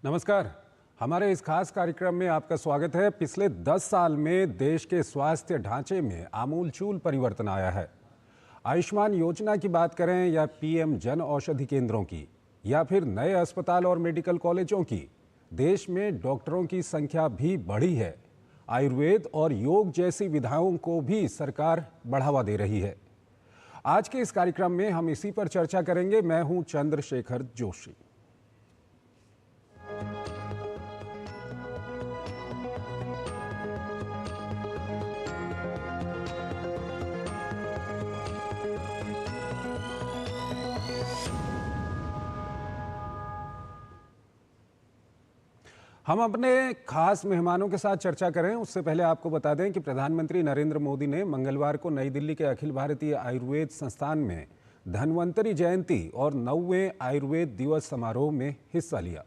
नमस्कार। हमारे इस खास कार्यक्रम में आपका स्वागत है। पिछले 10 साल में देश के स्वास्थ्य ढांचे में आमूलचूल परिवर्तन आया है। आयुष्मान योजना की बात करें या पीएम जन औषधि केंद्रों की या फिर नए अस्पताल और मेडिकल कॉलेजों की, देश में डॉक्टरों की संख्या भी बढ़ी है। आयुर्वेद और योग जैसी विधाओं को भी सरकार बढ़ावा दे रही है। आज के इस कार्यक्रम में हम इसी पर चर्चा करेंगे। मैं हूं चंद्रशेखर जोशी। हम अपने खास मेहमानों के साथ चर्चा करें उससे पहले आपको बता दें कि प्रधानमंत्री नरेंद्र मोदी ने मंगलवार को नई दिल्ली के अखिल भारतीय आयुर्वेद संस्थान में धन्वंतरी जयंती और 9वें आयुर्वेद दिवस समारोह में हिस्सा लिया।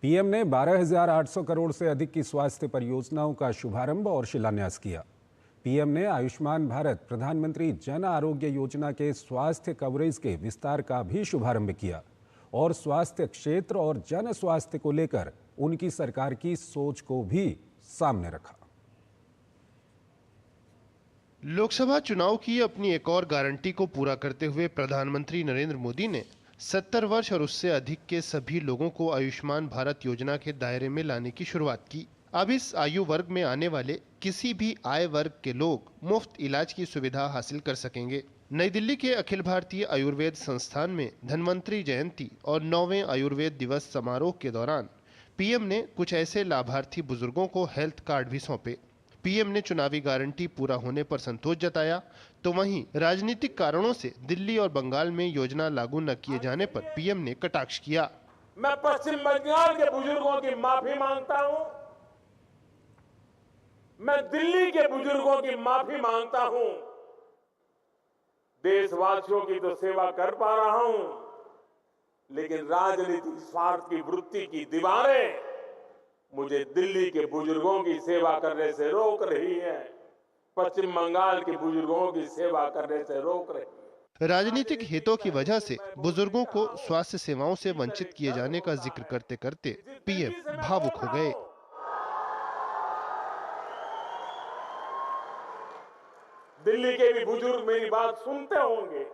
पीएम ने 12,800 करोड़ से अधिक की स्वास्थ्य परियोजनाओं का शुभारंभ और शिलान्यास किया। पीएम ने आयुष्मान भारत प्रधानमंत्री जन आरोग्य योजना के स्वास्थ्य कवरेज के विस्तार का भी शुभारंभ किया और स्वास्थ्य क्षेत्र और जन स्वास्थ्य को लेकर उनकी सरकार की सोच को भी सामने रखा। लोकसभा चुनाव की अपनी एक और गारंटी को पूरा करते हुए प्रधानमंत्री नरेंद्र मोदी ने 70 वर्ष और उससे अधिक के सभी लोगों को आयुष्मान भारत योजना के दायरे में लाने की शुरुआत की। अब इस आयु वर्ग में आने वाले किसी भी आय वर्ग के लोग मुफ्त इलाज की सुविधा हासिल कर सकेंगे। नई दिल्ली के अखिल भारतीय आयुर्वेद संस्थान में धन्वंतरी जयंती और 9वें आयुर्वेद दिवस समारोह के दौरान पीएम ने कुछ ऐसे लाभार्थी बुजुर्गों को हेल्थ कार्ड भी सौंपे। पीएम ने चुनावी गारंटी पूरा होने पर संतोष जताया, तो वहीं राजनीतिक कारणों से दिल्ली और बंगाल में योजना लागू न किए जाने पर पीएम ने कटाक्ष किया। मैं पश्चिम बंगाल के बुजुर्गों की माफी मांगता हूं, मैं दिल्ली के बुजुर्गों की माफी मांगता हूं। देशवासियों की तो सेवा कर पा रहा हूं, लेकिन राजनीतिक स्वार्थ की वृत्ति की दीवारें मुझे दिल्ली के बुजुर्गों की सेवा करने से रोक रही है, पश्चिम बंगाल के बुजुर्गों की सेवा करने से रोक रही है। राजनीतिक हितों की वजह से बुजुर्गों को स्वास्थ्य सेवाओं से वंचित किए जाने का जिक्र करते करते पीएम भावुक हो गए। दिल्ली के भी बुजुर्ग मेरी बात सुनते होंगे।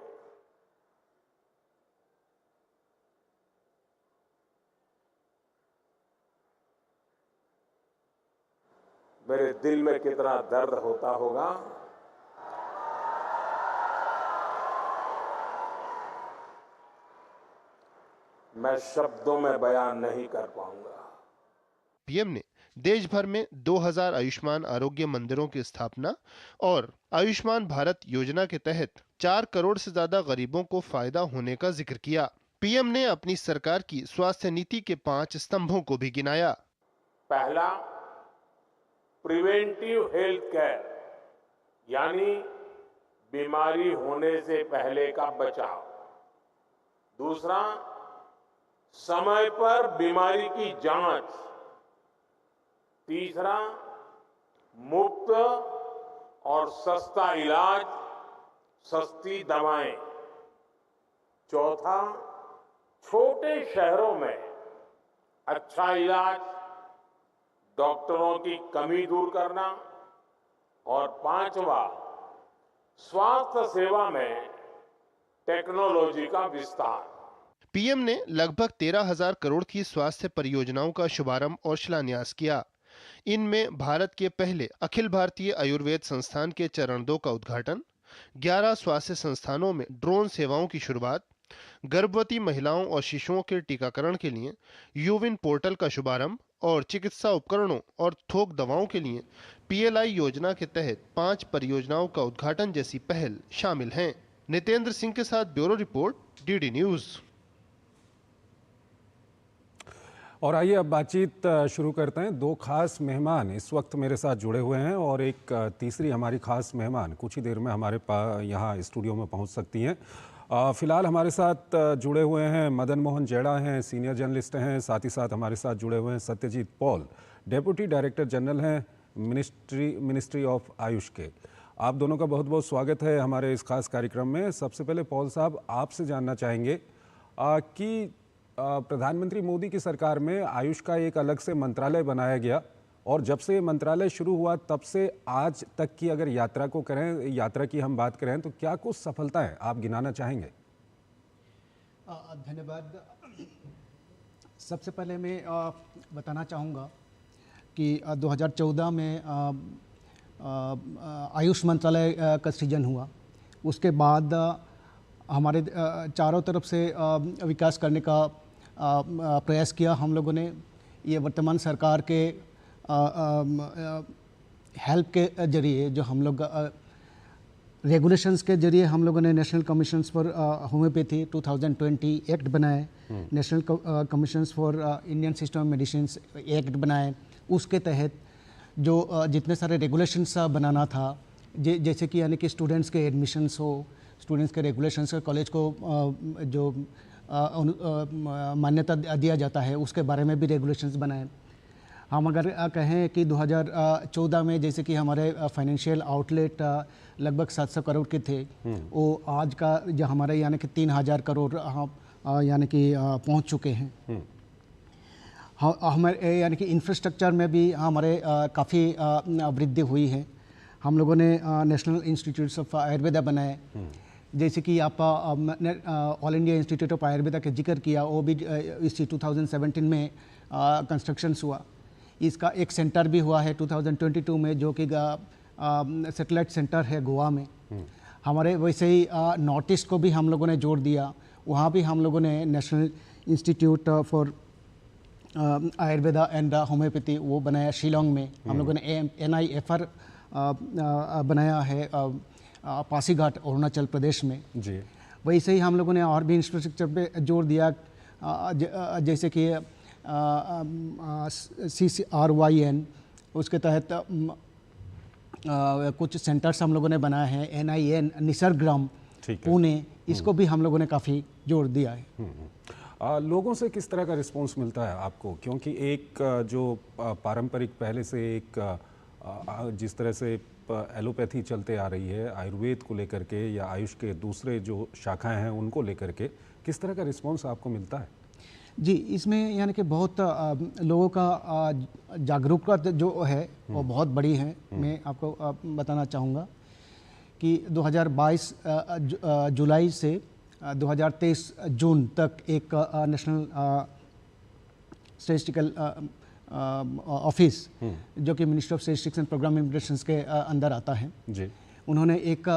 मेरे दिल में कितना दर्द होता होगा। मैं शब्दों में बयान नहीं कर पाऊंगा। पीएम ने देश भर में 2000 आयुष्मान आरोग्य मंदिरों की स्थापना और आयुष्मान भारत योजना के तहत 4 करोड़ से ज्यादा गरीबों को फायदा होने का जिक्र किया। पीएम ने अपनी सरकार की स्वास्थ्य नीति के 5 स्तंभों को भी गिनाया। पहला, प्रिवेंटिव हेल्थ केयर, यानी बीमारी होने से पहले का बचाव। दूसरा, समय पर बीमारी की जांच। तीसरा, मुफ्त और सस्ता इलाज, सस्ती दवाएं। चौथा, छोटे शहरों में अच्छा इलाज, डॉक्टरों की कमी दूर करना। और पांचवा, स्वास्थ्य सेवा में टेक्नोलॉजी का विस्तार। पीएम ने लगभग 13,000 करोड़ की स्वास्थ्य परियोजनाओं का शुभारंभ और शिलान्यास किया। इनमें भारत के पहले अखिल भारतीय आयुर्वेद संस्थान के चरण 2 का उद्घाटन, 11 स्वास्थ्य संस्थानों में ड्रोन सेवाओं की शुरुआत, गर्भवती महिलाओं और शिशुओं के टीकाकरण के लिए यूविन पोर्टल का शुभारंभ और चिकित्सा उपकरणों और थोक दवाओं के लिए पीएलआई योजना के तहत 5 परियोजनाओं का उद्घाटन जैसी पहल शामिल हैं। नितेंद्र सिंह के साथ ब्यूरो रिपोर्ट, डीडी न्यूज। और आइए अब बातचीत शुरू करते हैं। 2 खास मेहमान इस वक्त मेरे साथ जुड़े हुए हैं और एक तीसरी हमारी खास मेहमान कुछ ही देर में हमारे यहाँ स्टूडियो में पहुँच सकती हैं। फिलहाल हमारे साथ जुड़े हुए हैं मदन मोहन जेड़ा हैं, सीनियर जर्नलिस्ट हैं। साथ ही साथ हमारे साथ जुड़े हुए हैं Satyajit Paul, deputy director general हैं मिनिस्ट्री ऑफ आयुष के। आप दोनों का बहुत बहुत स्वागत है हमारे इस खास कार्यक्रम में। सबसे पहले पॉल साहब, आपसे जानना चाहेंगे कि प्रधानमंत्री मोदी की सरकार में आयुष का एक अलग से मंत्रालय बनाया गया और जब से ये मंत्रालय शुरू हुआ तब से आज तक की अगर यात्रा की हम बात करें तो क्या कुछ सफलताएं आप गिनाना चाहेंगे? धन्यवाद। सबसे पहले मैं बताना चाहूँगा कि 2014 में आयुष मंत्रालय का सृजन हुआ। उसके बाद हमारे चारों तरफ से विकास करने का प्रयास किया हम लोगों ने। ये वर्तमान सरकार के हेल्प के जरिए जो हम लोग रेगुलेशंस के जरिए हम लोगों ने national commissions for homeopathy 2020 act बनाए, national commissions for Indian system of medicines act बनाए। उसके तहत जो जितने सारे रेगुलेशंस बनाना था, जैसे कि यानी कि स्टूडेंट्स के एडमिशन्स हो, स्टूडेंट्स के रेगुलेशंस का कॉलेज को जो मान्यता दिया जाता है उसके बारे में भी रेगुलेशंस बनाए। हम अगर कहें कि 2014 में जैसे कि हमारे फाइनेंशियल आउटलेट लगभग 700 करोड़ के थे, वो आज का जो हमारे यानी कि 3000 करोड़ यानी कि पहुंच चुके हैं। हमारे यानी कि इंफ्रास्ट्रक्चर में भी हमारे काफ़ी वृद्धि हुई है। हम लोगों ने नेशनल इंस्टीट्यूट्स ऑफ आयुर्वेदा बनाए, जैसे कि आप all India institute of Ayurveda का जिक्र किया, वो भी इसी 2017 में कंस्ट्रक्शन हुआ। इसका एक सेंटर भी हुआ है 2022 में, जो कि सैटेलाइट सेंटर है गोवा में। हमारे वैसे ही नॉर्थ ईस्ट को भी हम लोगों ने जोड़ दिया। वहाँ भी हम लोगों ने national institute for Ayurveda and homeopathy वो बनाया शिलोंग में। हम लोगों ने NIFR बनाया है पासीघाट अरुणाचल प्रदेश में जी। वैसे ही हम लोगों ने और भी इंफ्रास्ट्रक्चर पे जोर दिया, जैसे कि CCRYN, उसके तहत कुछ सेंटर्स हम लोगों ने बनाए हैं। NIN निसर्गग्राम पुणे, इसको भी हम लोगों ने काफ़ी जोर दिया है। लोगों से किस तरह का रिस्पांस मिलता है आपको? क्योंकि एक जो पारंपरिक पहले से एक जिस तरह से एलोपैथी चलते आ रही है आयुर्वेद को लेकर के या आयुष के दूसरे जो शाखाएं हैं उनको लेकर के, किस तरह का रिस्पांस आपको मिलता है? जी, इसमें यानी कि बहुत लोगों का जागरूकता जो है वो बहुत बड़ी है। मैं आपको बताना चाहूँगा कि 2022 जुलाई से 2023 जून तक एक नेशनल स्टैटिस्टिकल ऑफिस जो कि ministry of statistics and programme implementations के अंदर आता है जी, उन्होंने एक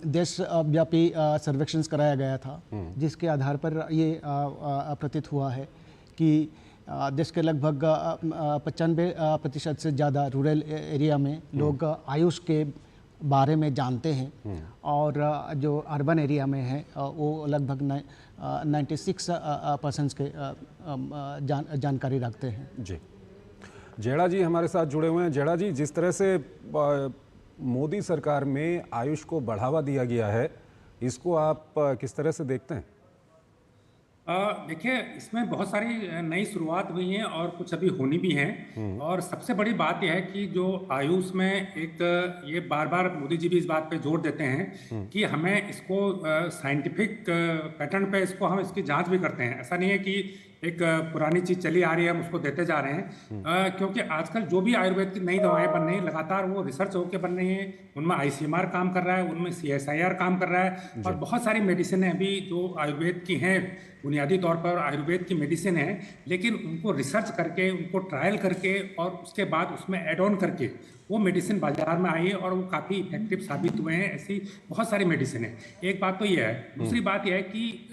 देशव्यापी सर्वेक्षण कराया गया था, जिसके आधार पर ये प्रतीत हुआ है कि देश के लगभग 95% से ज़्यादा रूरल एरिया में लोग आयुष के बारे में जानते हैं और जो अर्बन एरिया में है वो लगभग 96% के जानकारी रखते हैं जी। जेड़ा जी हमारे साथ जुड़े हुए हैं। जेड़ा जी, जिस तरह से मोदी सरकार में आयुष को बढ़ावा दिया गया है, इसको आप किस तरह से देखते हैं? देखिए, इसमें बहुत सारी नई शुरुआत हुई हैं और कुछ अभी होनी भी हैं। और सबसे बड़ी बात यह है कि जो आयुष में एक ये बार बार मोदी जी भी इस बात पे जोर देते हैं कि हमें इसको साइंटिफिक पैटर्न पे इसको हम इसकी जांच भी करते हैं। ऐसा नहीं है कि एक पुरानी चीज़ चली आ रही है हम उसको देते जा रहे हैं, क्योंकि आजकल जो भी आयुर्वेद की नई दवाएं बन रही हैं लगातार वो रिसर्च होकर बन रही हैं। उनमें ICMR काम कर रहा है, उनमें CSIR काम कर रहा है और बहुत सारी मेडिसिन अभी जो आयुर्वेद की हैं, बुनियादी तौर पर आयुर्वेद की मेडिसिन है, लेकिन उनको रिसर्च करके उनको ट्रायल करके और उसके बाद उसमें एड ऑन करके वो मेडिसिन बाजार में आई है और वो काफ़ी इफेक्टिव साबित हुए हैं। ऐसी बहुत सारी मेडिसिन है। एक बात तो ये है। दूसरी बात यह है कि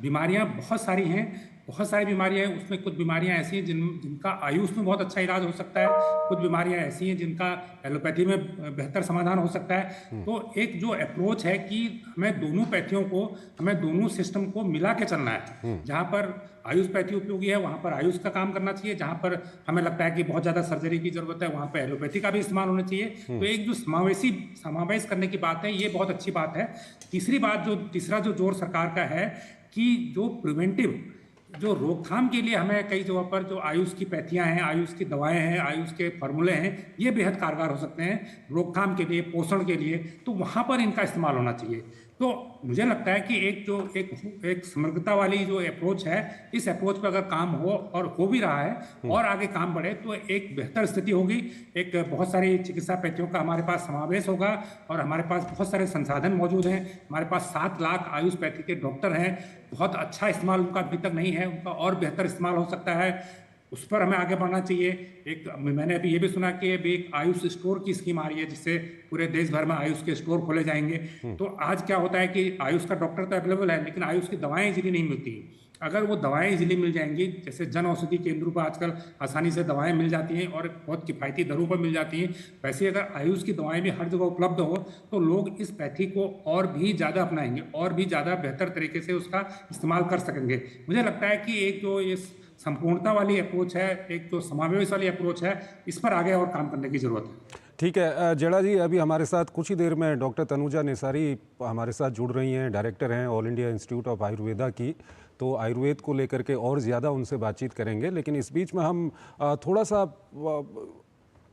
बीमारियां बहुत सारी हैं, बहुत सारी बीमारियां हैं। उसमें कुछ बीमारियां ऐसी हैं जिनका आयुष में बहुत अच्छा इलाज हो सकता है, कुछ बीमारियां ऐसी हैं जिनका एलोपैथी में बेहतर समाधान हो सकता है। तो एक जो अप्रोच है कि हमें दोनों पैथियों को, हमें दोनों सिस्टम को मिला के चलना है। जहाँ पर आयुष पैथी उपयोगी है वहाँ पर आयुष का काम करना चाहिए, जहाँ पर हमें लगता है कि बहुत ज़्यादा सर्जरी की जरूरत है वहाँ पर एलोपैथी का भी इस्तेमाल होना चाहिए। तो एक जो समावेश करने की बात है, ये बहुत अच्छी बात है। तीसरा जो जोर सरकार का है कि जो प्रिवेंटिव, जो रोकथाम के लिए हमें कई जगहों पर जो आयुष की पैथियां हैं, आयुष की दवाएं हैं, आयुष के फार्मूले हैं, ये बेहद कारगर हो सकते हैं रोकथाम के लिए, पोषण के लिए। तो वहाँ पर इनका इस्तेमाल होना चाहिए। तो मुझे लगता है कि एक समग्रता वाली जो अप्रोच है, इस अप्रोच पर अगर काम हो और हो भी रहा है और आगे काम बढ़े तो एक बेहतर स्थिति होगी। एक बहुत सारी चिकित्सा पद्धतियों का हमारे पास समावेश होगा और हमारे पास बहुत सारे संसाधन मौजूद हैं। हमारे पास 7 लाख आयुष पैथी के डॉक्टर हैं। बहुत अच्छा इस्तेमाल उनका अभी तक नहीं है, उनका और बेहतर इस्तेमाल हो सकता है। उस पर हमें आगे बढ़ना चाहिए। मैंने अभी ये भी सुना कि अभी एक आयुष स्टोर की स्कीम आ रही है, जिससे पूरे देश भर में आयुष के स्टोर खोले जाएंगे। तो आज क्या होता है कि आयुष का डॉक्टर तो अवेलेबल है, लेकिन आयुष की दवाएं इजीली नहीं मिलती। अगर वो दवाएं इजीली मिल जाएंगी, जैसे जन औषधि केंद्रों पर आजकल आसानी से दवाएं मिल जाती हैं और बहुत किफ़ायती दरों पर मिल जाती हैं, वैसे अगर आयुष की दवाएं भी हर जगह उपलब्ध हो तो लोग इस पैथी को और भी ज़्यादा अपनाएंगे और भी ज़्यादा बेहतर तरीके से उसका इस्तेमाल कर सकेंगे। मुझे लगता है कि एक जो ये संपूर्णता वाली अप्रोच है, एक जो समावेश वाली अप्रोच है, इस पर आगे और काम करने की ज़रूरत है। ठीक है जेड़ा जी, अभी हमारे साथ कुछ ही देर में डॉक्टर तनुजा नेसारी हमारे साथ जुड़ रही हैं, डायरेक्टर हैं all India institute of Ayurveda की। तो आयुर्वेद को लेकर के और ज़्यादा उनसे बातचीत करेंगे, लेकिन इस बीच में हम थोड़ा सा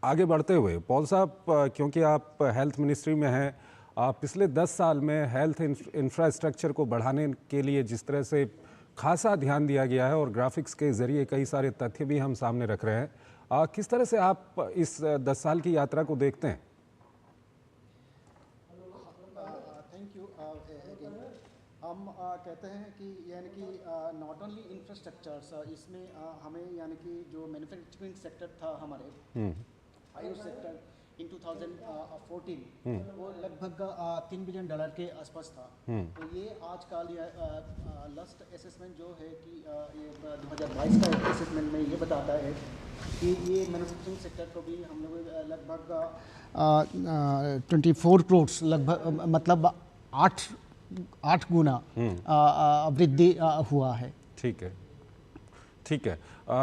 आगे बढ़ते हुए, पॉल साहब, क्योंकि आप हेल्थ मिनिस्ट्री में हैं, पिछले 10 साल में हेल्थ इंफ्रास्ट्रक्चर को बढ़ाने के लिए जिस तरह से खासा ध्यान दिया गया है और ग्राफिक्स के ज़रिए कई सारे तथ्य भी हम सामने रख रहे हैं, किस तरह से आप इस 10 साल की यात्रा को देखते हैं? Thank you. हम कहते हैं कि यानी कि नॉट ओनली इंफ्रास्ट्रक्चर्स, इसमें हमें यानी कि जो मैन्युफैक्चरिंग सेक्टर था हमारे आयुष सेक्टर इन 2014 वो लगभग $3 बिलियन के आसपास था। तो ये आजकल लास्ट असेसमेंट जो है कि ये 2022 का असेसमेंट में ये बताता है कि ये मैन्युफैक्चरिंग सेक्टर को भी हम लोग लगभग 24 करोड़, लगभग मतलब 8 गुना वृद्धि हुआ है। ठीक है, ठीक है।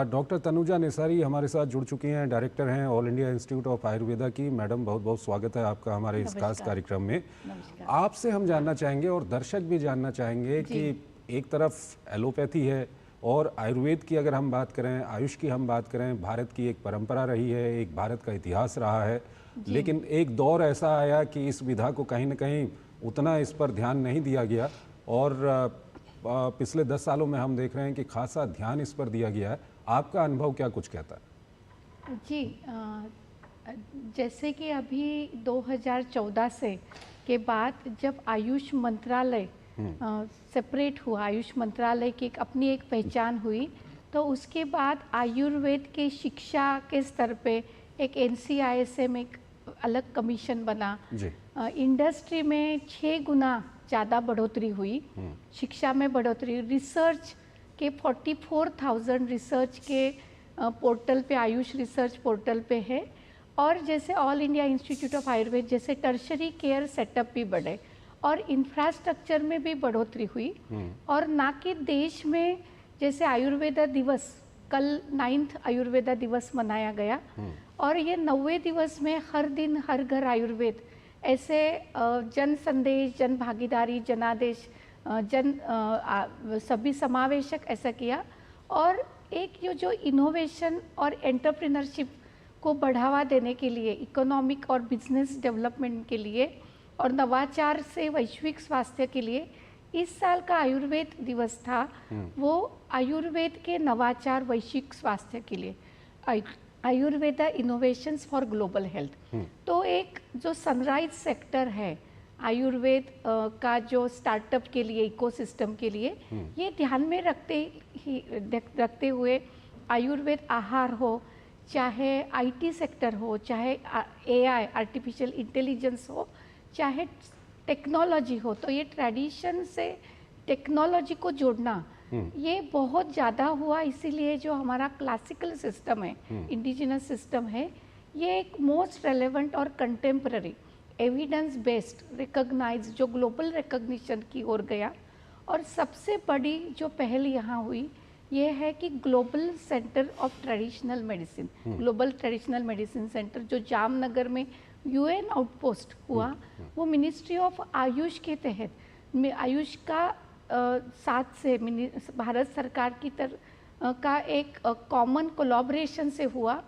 डॉक्टर तनुजा नेसारी हमारे साथ जुड़ चुकी हैं, डायरेक्टर हैं all India institute of Ayurveda की। मैडम, बहुत बहुत स्वागत है आपका हमारे इस खास कार्यक्रम में। आपसे हम जानना चाहेंगे और दर्शक भी जानना चाहेंगे कि एक तरफ एलोपैथी है और आयुर्वेद की अगर हम बात करें, आयुष की हम बात करें, भारत की एक परंपरा रही है, एक भारत का इतिहास रहा है, लेकिन एक दौर ऐसा आया कि इस विधा को कहीं ना कहीं उतना इस पर ध्यान नहीं दिया गया और पिछले 10 सालों में हम देख रहे हैं कि खासा ध्यान इस पर दिया गया है। आपका अनुभव क्या कुछ कहता है? जी, जैसे कि अभी 2014 से के बाद जब आयुष मंत्रालय सेपरेट हुआ, आयुष मंत्रालय की अपनी एक पहचान हुई, तो उसके बाद आयुर्वेद के शिक्षा के स्तर पे एक NCISM एक अलग कमीशन बना। इंडस्ट्री में 6 गुना ज़्यादा बढ़ोतरी हुई, शिक्षा में बढ़ोतरी, रिसर्च के 44,000 रिसर्च के पोर्टल पे, आयुष रिसर्च पोर्टल पे है। और जैसे all India institute of Ayurveda जैसे टर्शरी केयर सेटअप भी बढ़े और इंफ्रास्ट्रक्चर में भी बढ़ोतरी हुई। और ना कि देश में जैसे आयुर्वेदा दिवस, कल 9th आयुर्वेदा दिवस मनाया गया और ये 90वें दिवस में हर दिन हर घर आयुर्वेद, ऐसे जन संदेश, जन भागीदारी, जनादेश, सभी समावेशक ऐसा किया। और एक ये जो इनोवेशन और एंटरप्रेन्योरशिप को बढ़ावा देने के लिए, इकोनॉमिक और बिजनेस डेवलपमेंट के लिए और नवाचार से वैश्विक स्वास्थ्य के लिए इस साल का आयुर्वेद दिवस था। वो आयुर्वेद के नवाचार वैश्विक स्वास्थ्य के लिए, Ayurveda innovations for global health. तो एक जो सनराइज सेक्टर है आयुर्वेद का, जो स्टार्टअप के लिए, इकोसिस्टम के लिए, ये ध्यान में रखते हुए आयुर्वेद आहार हो, चाहे IT सेक्टर हो, चाहे AI आर्टिफिशियल इंटेलिजेंस हो, चाहे टेक्नोलॉजी हो, तो ये ट्रेडिशन से टेक्नोलॉजी को जोड़ना ये बहुत ज़्यादा हुआ। इसीलिए जो हमारा क्लासिकल सिस्टम है, इंडिजिनस सिस्टम है, ये एक मोस्ट रेलेवेंट और कंटेम्पररी एविडेंस बेस्ड रिकॉग्नाइज, जो ग्लोबल रिकॉग्निशन की ओर गया। और सबसे बड़ी जो पहल यहाँ हुई ये है कि global centre of traditional medicine, global traditional medicine centre जो जामनगर में UN आउटपोस्ट हुआ, वो मिनिस्ट्री ऑफ आयुष के तहत, आयुष का साथ से भारत सरकार की का एक कॉमन कोलैबोरेशन से हुआ,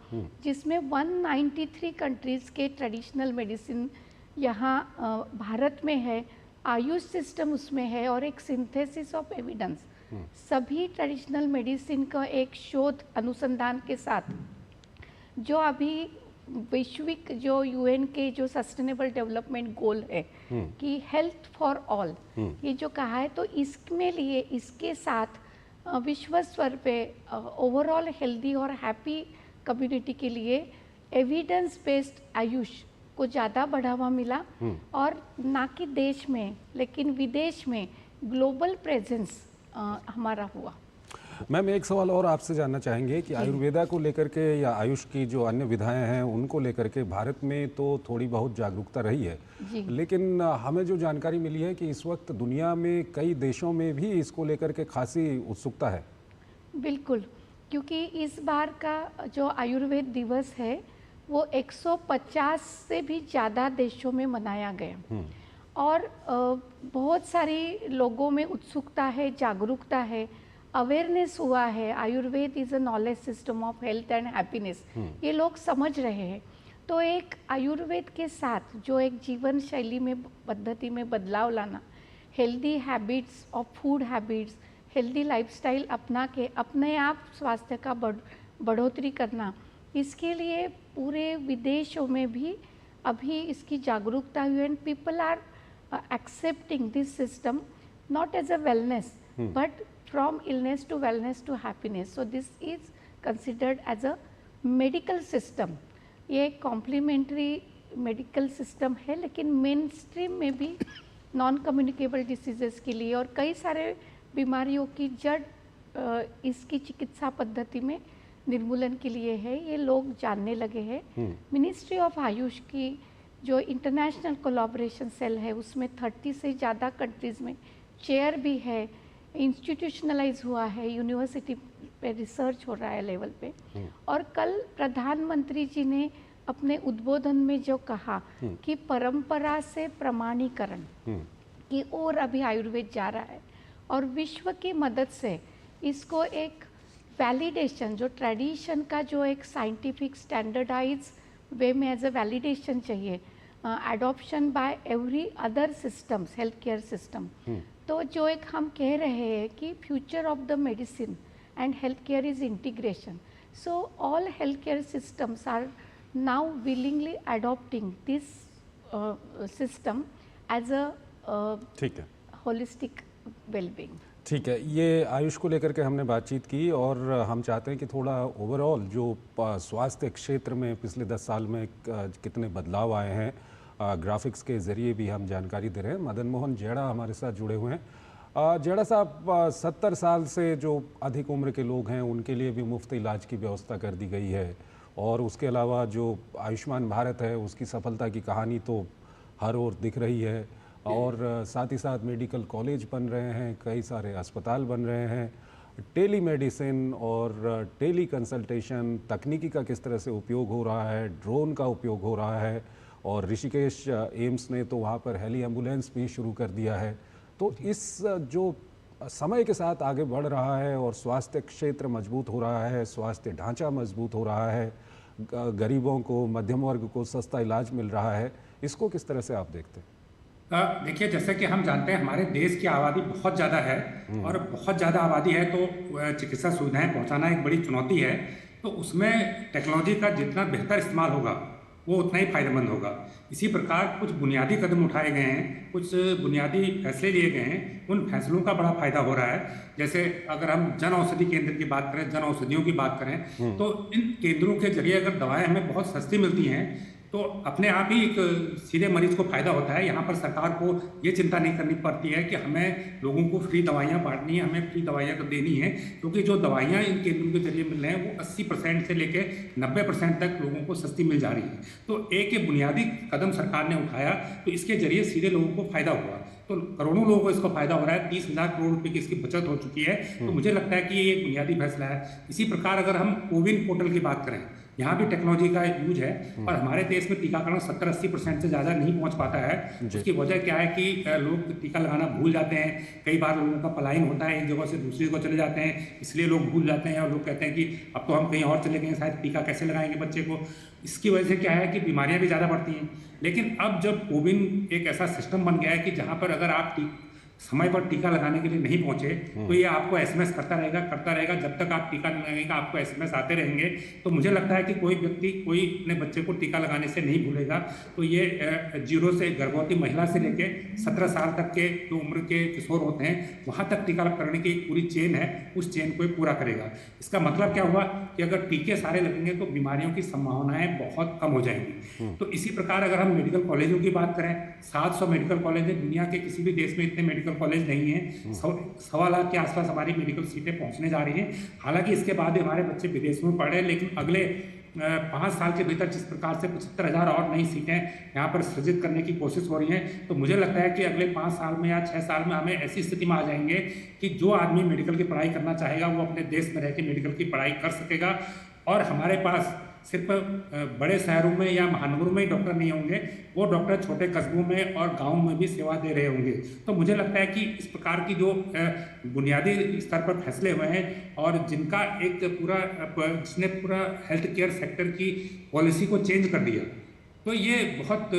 जिसमें 193 कंट्रीज़ के ट्रेडिशनल मेडिसिन यहाँ भारत में है। आयुष सिस्टम उसमें है और एक सिंथेसिस ऑफ एविडेंस, सभी ट्रेडिशनल मेडिसिन का एक शोध अनुसंधान के साथ जो अभी वैश्विक जो यूएन के जो सस्टेनेबल डेवलपमेंट गोल है कि हेल्थ फॉर ऑल, ये जो कहा है, तो इसमें लिए इसके साथ विश्व स्तर पे ओवरऑल हेल्दी और हैप्पी कम्युनिटी के लिए एविडेंस बेस्ड आयुष को ज़्यादा बढ़ावा मिला और ना कि देश में लेकिन विदेश में ग्लोबल प्रेजेंस हमारा हुआ। मैम, एक सवाल और आपसे जानना चाहेंगे कि आयुर्वेदा को लेकर के या आयुष की जो अन्य विधाएं हैं उनको लेकर के भारत में तो थोड़ी बहुत जागरूकता रही है, लेकिन हमें जो जानकारी मिली है कि इस वक्त दुनिया में कई देशों में भी इसको लेकर के खासी उत्सुकता है। बिल्कुल, क्योंकि इस बार का जो आयुर्वेद दिवस है वो 150 से भी ज़्यादा देशों में मनाया गया और बहुत सारी लोगों में उत्सुकता है, जागरूकता है, अवेयरनेस हुआ है। Ayurveda is a knowledge system of health and happiness, ये लोग समझ रहे हैं। तो एक आयुर्वेद के साथ जो एक जीवन शैली में पद्धति में बदलाव लाना, हेल्दी हैबिट्स और फूड हैबिट्स, हेल्दी लाइफस्टाइल अपना के अपने आप स्वास्थ्य का बढ़ोतरी करना, इसके लिए पूरे विदेशों में भी अभी इसकी जागरूकता हुई and people are accepting this system not as a wellness but from illness to wellness to happiness. So this is considered as a medical system. ये कॉम्प्लीमेंट्री मेडिकल सिस्टम है, लेकिन मेन स्ट्रीम में भी नॉन कम्युनिकेबल डिसीजेस के लिए और कई सारे बीमारियों की जड़ इसकी चिकित्सा पद्धति में निर्मूलन के लिए है, ये लोग जानने लगे हैं। मिनिस्ट्री ऑफ आयुष की जो इंटरनेशनल कोलैबोरेशन सेल है उसमें 30 से ज़्यादा कंट्रीज़ में चेयर भी है, इंस्टीट्यूशनलाइज हुआ है, यूनिवर्सिटी पे रिसर्च हो रहा है लेवल पे। और कल प्रधानमंत्री जी ने अपने उद्बोधन में जो कहा कि परंपरा से प्रमाणीकरण की ओर अभी आयुर्वेद जा रहा है और विश्व की मदद से इसको एक वैलिडेशन, जो ट्रेडिशन का जो एक साइंटिफिक स्टैंडर्डाइज वे में एज अ वैलिडेशन चाहिए, adoption by every other systems, health care system. तो जो एक हम कह रहे हैं कि future of the medicine and health care is integration, so all health care systems are now willingly adopting this system as a holistic wellbeing. ठीक है, ये आयुष को लेकर के हमने बातचीत की और हम चाहते हैं कि थोड़ा ओवरऑल जो स्वास्थ्य क्षेत्र में पिछले 10 साल में कितने बदलाव आए हैं, ग्राफिक्स के ज़रिए भी हम जानकारी दे रहे हैं। मदन मोहन जेड़ा हमारे साथ जुड़े हुए हैं। जेड़ा साहब, 70 साल से जो अधिक उम्र के लोग हैं उनके लिए भी मुफ्त इलाज की व्यवस्था कर दी गई है और उसके अलावा जो आयुष्मान भारत है उसकी सफलता की कहानी तो हर ओर दिख रही है और साथ ही साथ मेडिकल कॉलेज बन रहे हैं, कई सारे अस्पताल बन रहे हैं, टेली मेडिसिन और टेली कंसल्टेशन तकनीकी का किस तरह से उपयोग हो रहा है, ड्रोन का उपयोग हो रहा है और ऋषिकेश एम्स ने तो वहाँ पर हेली एम्बुलेंस भी शुरू कर दिया है। तो इस जो समय के साथ आगे बढ़ रहा है और स्वास्थ्य क्षेत्र मजबूत हो रहा है, स्वास्थ्य ढांचा मजबूत हो रहा है, गरीबों को, मध्यम वर्ग को सस्ता इलाज मिल रहा है, इसको किस तरह से आप देखते हैं? देखिए, जैसे कि हम जानते हैं हमारे देश की आबादी बहुत ज़्यादा है और बहुत ज़्यादा आबादी है तो चिकित्सा सुविधाएं पहुंचाना एक बड़ी चुनौती है। तो उसमें टेक्नोलॉजी का जितना बेहतर इस्तेमाल होगा वो उतना ही फायदेमंद होगा। इसी प्रकार कुछ बुनियादी कदम उठाए गए हैं, कुछ बुनियादी फैसले लिए गए हैं, उन फैसलों का बड़ा फायदा हो रहा है। जैसे अगर हम जन औषधि केंद्र की बात करें, जन औषधियों की बात करें, तो इन केंद्रों के जरिए अगर दवाएं हमें बहुत सस्ती मिलती हैं तो अपने आप ही एक सीधे मरीज को फायदा होता है। यहाँ पर सरकार को ये चिंता नहीं करनी पड़ती है कि हमें लोगों को फ्री दवाइयाँ बांटनी है, हमें फ्री दवाइयाँ देनी है, क्योंकि जो दवाइयाँ इन केंद्रों के जरिए मिल रहे हैं वो 80% से लेकर 90% तक लोगों को सस्ती मिल जा रही है। तो एक बुनियादी कदम सरकार ने उठाया तो इसके जरिए सीधे लोगों को फायदा हुआ, तो करोड़ों लोगों को इसको फायदा हो रहा है। 30,000 करोड़ रुपए की इसकी बचत हो चुकी है। तो मुझे लगता है कि ये एक बुनियादी फैसला है। इसी प्रकार अगर हम कोविन पोर्टल की बात करें यहाँ भी टेक्नोलॉजी का यूज है और हमारे देश में टीकाकरण 70-80% से ज़्यादा नहीं पहुँच पाता है। उसकी वजह क्या है कि लोग टीका लगाना भूल जाते हैं, कई बार लोगों का पलायन होता है, एक जगह से दूसरी जगह चले जाते हैं, इसलिए लोग भूल जाते हैं और लोग कहते हैं कि अब तो हम कहीं और चले गए, शायद टीका कैसे लगाएंगे बच्चे को। इसकी वजह से क्या है कि बीमारियां भी ज़्यादा बढ़ती हैं। लेकिन अब जब कोविन एक ऐसा सिस्टम बन गया है कि जहाँ पर अगर आप समय पर टीका लगाने के लिए नहीं पहुंचे तो ये आपको एसएमएस करता रहेगा जब तक आप टीका नहीं लगाएंगे आपको एसएमएस आते रहेंगे। तो मुझे लगता है कि कोई व्यक्ति कोई अपने बच्चे को टीका लगाने से नहीं भूलेगा। तो ये 0 से गर्भवती महिला से लेके 17 साल तक के जो उम्र के किशोर होते हैं वहाँ तक टीका करने की एक पूरी चेन है, उस चेन को पूरा करेगा। इसका मतलब क्या हुआ कि अगर टीके सारे लगेंगे तो बीमारियों की संभावनाएं बहुत कम हो जाएंगी। तो इसी प्रकार अगर हम मेडिकल कॉलेजों की बात करें, 700 मेडिकल कॉलेज है, दुनिया के किसी भी देश में इतने मेडिकल कॉलेज नहीं है। 1.25 लाख के आसपास हमारी मेडिकल सीटें पहुंचने जा रही हैं। हालांकि इसके बाद भी हमारे बच्चे विदेशों में पढ़ रहे हैं, लेकिन अगले 5 साल के भीतर जिस प्रकार से 75,000 और नई सीटें यहाँ पर सृजित करने की कोशिश हो रही हैं, तो मुझे लगता है कि अगले 5 साल में या 6 साल में हमें ऐसी स्थिति में आ जाएंगे कि जो आदमी मेडिकल की पढ़ाई करना चाहेगा वो अपने देश में रह के मेडिकल की पढ़ाई कर सकेगा। और हमारे पास सिर्फ बड़े शहरों में या महानगरों में ही डॉक्टर नहीं होंगे, वो डॉक्टर छोटे कस्बों में और गाँव में भी सेवा दे रहे होंगे। तो मुझे लगता है कि इस प्रकार की जो बुनियादी स्तर पर फैसले हुए हैं और जिनका एक जिसने पूरा हेल्थ केयर सेक्टर की पॉलिसी को चेंज कर दिया, तो ये बहुत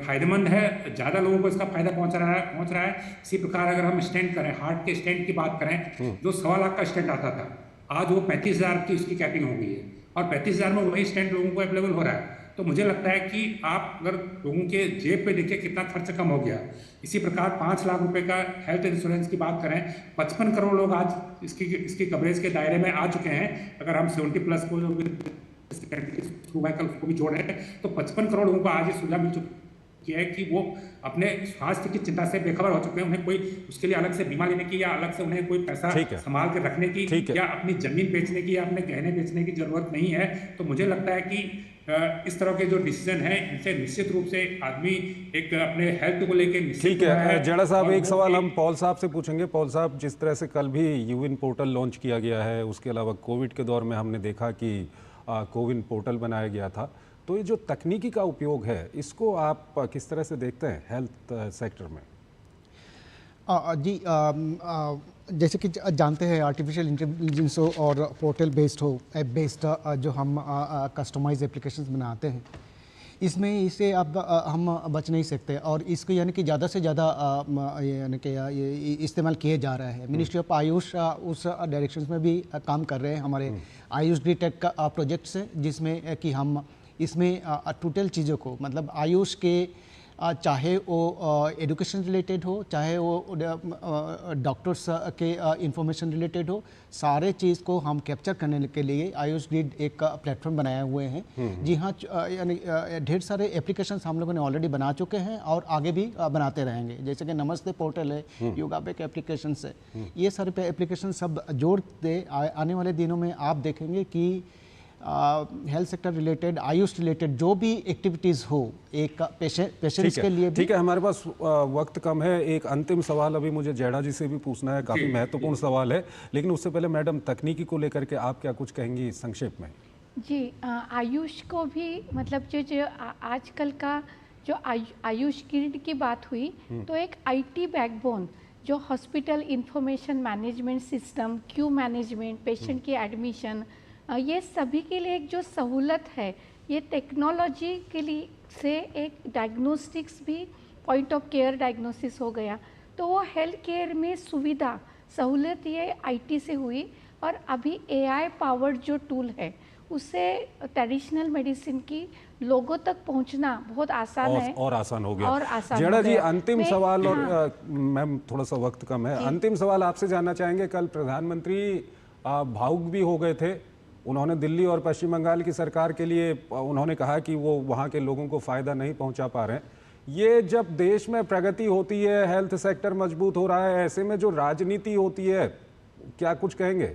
फायदेमंद है, ज़्यादा लोगों को इसका फायदा पहुंच रहा है। इसी प्रकार अगर हम स्टेंट करें, हार्ट के स्टेंट की बात करें, जो 1.25 लाख का स्टेंट आता था, आज वो 35,000 की उसकी कैपिंग हो गई है और 35,000 में वही स्टेंट लोगों को अवेलेबल हो रहा है। तो मुझे लगता है कि आप अगर लोगों के जेब पे देखिए कितना खर्च कम हो गया। इसी प्रकार 5 लाख रुपए का हेल्थ इंश्योरेंस की बात करें, 55 करोड़ लोग आज इसकी कवरेज के दायरे में आ चुके हैं। अगर हम 70+ को भी जोड़ें तो 55 करोड़ लोगों को आज ये सुविधा मिल चुकी है कि वो अपने स्वास्थ्य की चिंता से बेखबर हो चुके हैं। उन्हें कोई उसके लिए अलग से बीमा लेने की या अलग से उन्हें कोई पैसा संभाल के रखने की या अपनी जमीन बेचने की या अपने गहने बेचने की जरूरत नहीं है। तो मुझे लगता है कि इस तरह के जो डिसीजन है इनसे निश्चित रूप से आदमी एक अपने हेल्थ को लेके ठीक है। जेड़ा साहब, एक सवाल हम पॉल साहब से पूछेंगे। पॉल साहब, जिस तरह से कल भी यूविन पोर्टल लॉन्च किया गया है, उसके अलावा कोविड के दौर में हमने देखा कि कोविन पोर्टल बनाया गया था, तो ये जो तकनीकी का उपयोग है इसको आप किस तरह से देखते हैं हेल्थ सेक्टर में? जी, जैसे कि जानते हैं आर्टिफिशियल इंटेलिजेंस हो और पोर्टल बेस्ड हो, ऐप बेस्ड जो हम कस्टमाइज एप्लीकेशंस बनाते हैं, इसमें इसे अब हम बच नहीं सकते और इसको यानी कि ज़्यादा से ज़्यादा यानी कि ये इस्तेमाल किया जा रहा है। मिनिस्ट्री ऑफ आयुष उस डायरेक्शंस में भी काम कर रहे हैं। हमारे आयुष ग्री टेक का प्रोजेक्ट्स है जिसमें कि हम इसमें टोटल चीज़ों को, मतलब आयुष के चाहे वो एजुकेशन रिलेटेड हो, चाहे वो डॉक्टर्स के इंफॉर्मेशन रिलेटेड हो, सारे चीज़ को हम कैप्चर करने के लिए आयुष ग्रिड एक प्लेटफॉर्म बनाए हुए हैं। जी हाँ, यानी ढेर सारे एप्लीकेशंस हम लोगों ने ऑलरेडी बना चुके हैं और आगे भी बनाते रहेंगे। जैसे कि नमस्ते पोर्टल है, योगा बैक एप्लीकेशन है, ये सारे एप्लीकेशन सब जोड़ते आने वाले दिनों में आप देखेंगे कि health sector related, Ayush related जो भी एक्टिविटीज़ हो एक पेशेंट्स के लिए। ठीक है, हमारे पास वक्त कम है। एक अंतिम सवाल अभी मुझे जेड़ा जी से भी पूछना है, काफ़ी महत्वपूर्ण सवाल है, लेकिन उससे पहले मैडम तकनीकी को लेकर के आप क्या कुछ कहेंगी संक्षेप में? जी, आयुष को भी मतलब जो आजकल का जो आयुष ग्रिड की बात हुई, तो एक आईटी बैकबोन जो hospital information management system, Q management, patient की एडमिशन, ये सभी के लिए एक जो सहूलत है, ये टेक्नोलॉजी के लिए से एक डायग्नोस्टिक्स भी पॉइंट ऑफ केयर डायग्नोसिस हो गया। तो वो हेल्थ केयर में सुविधा सहूलत ये आईटी से हुई और अभी एआई पावर्ड जो टूल है उससे ट्रेडिशनल मेडिसिन की लोगों तक पहुंचना बहुत आसान है और आसान हो गया। जेड़ा जी, अंतिम सवाल, और मैम थोड़ा सा वक्त कम है, अंतिम सवाल आपसे जानना चाहेंगे। कल प्रधानमंत्री भावुक भी हो गए थे। उन्होंने दिल्ली और पश्चिम बंगाल की सरकार के लिए उन्होंने कहा कि वो वहाँ के लोगों को फ़ायदा नहीं पहुँचा पा रहे हैं। ये जब देश में प्रगति होती है, हेल्थ सेक्टर मजबूत हो रहा है, ऐसे में जो राजनीति होती है, क्या कुछ कहेंगे?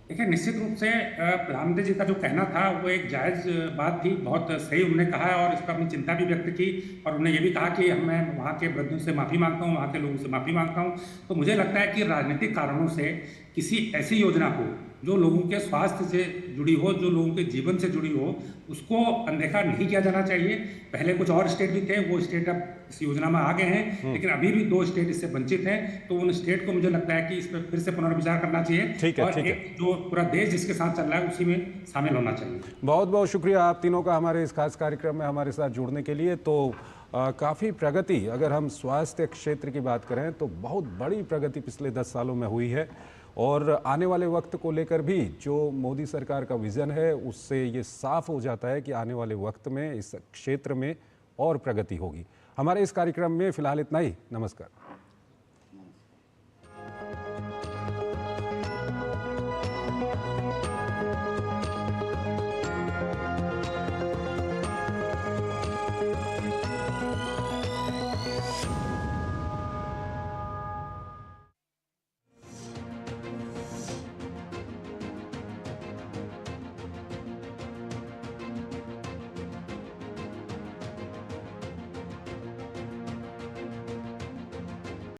देखिए, निश्चित रूप से प्रधानमंत्री जी का जो कहना था वो एक जायज़ बात थी, बहुत सही उन्होंने कहा है और इस पर अपनी चिंता भी व्यक्त की और उन्होंने ये भी कहा कि मैं वहाँ के वृद्धों से माफ़ी मांगता हूँ, वहाँ के लोगों से माफ़ी मांगता हूँ। तो मुझे लगता है कि राजनीतिक कारणों से किसी ऐसी योजना को जो लोगों के स्वास्थ्य से जुड़ी हो, जो लोगों के जीवन से जुड़ी हो, उसको अनदेखा नहीं किया जाना चाहिए। पहले कुछ और स्टेट भी थे, वो स्टेट अब इस योजना में आ गए हैं, लेकिन अभी भी 2 स्टेट इससे वंचित हैं। तो उन स्टेट को मुझे लगता है कि इस पर फिर से पुनर्विचार करना चाहिए और एक जो पूरा देश जिसके साथ चल रहा है उसी में शामिल होना चाहिए। बहुत बहुत शुक्रिया आप तीनों का हमारे इस खास कार्यक्रम में हमारे साथ जुड़ने के लिए। तो काफ़ी प्रगति, अगर हम स्वास्थ्य क्षेत्र की बात करें तो बहुत बड़ी प्रगति पिछले 10 सालों में हुई है और आने वाले वक्त को लेकर भी जो मोदी सरकार का विज़न है उससे ये साफ हो जाता है कि आने वाले वक्त में इस क्षेत्र में और प्रगति होगी। हमारे इस कार्यक्रम में फ़िलहाल इतना ही। नमस्कार।